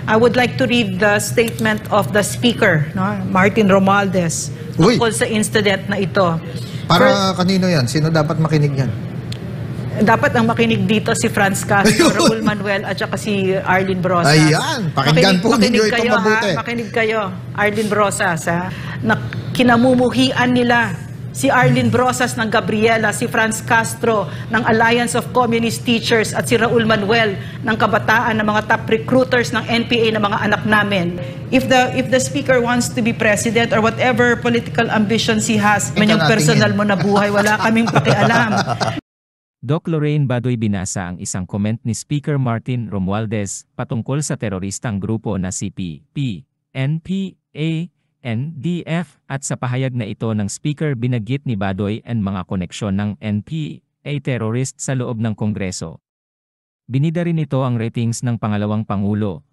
I would like to read the statement of the speaker, no? Martin Romualdez, tungkol sa incident na ito. Para kanino yan? Sino dapat makinig yan? Dapat ang makinig dito si Franz Castro, Raul Manuel, at saka si Arlene Brosas. Ayan, pakinggan po ninyo itong mabuti. Makinig kayo, Arlene Brosas, ha? Na kinamumuhian nila si Arlene Brosas ng Gabriela, si Franz Castro ng Alliance of Communist Teachers at si Raul Manuel ng kabataan ng mga top recruiters ng NPA ng mga anak namin. If the speaker wants to be president or whatever political ambitions he has, yung personal mo na buhay, wala kaming pakialam. Doc Lorraine Badoy binasa ang isang comment ni Speaker Martin Romualdez patungkol sa teroristang grupo na CPP, NPA, NDF at sa pahayag na ito ng speaker binanggit ni Badoy ang mga koneksyon ng NPA terrorist sa loob ng Kongreso. Binida rin ito ang ratings ng pangalawang Pangulo.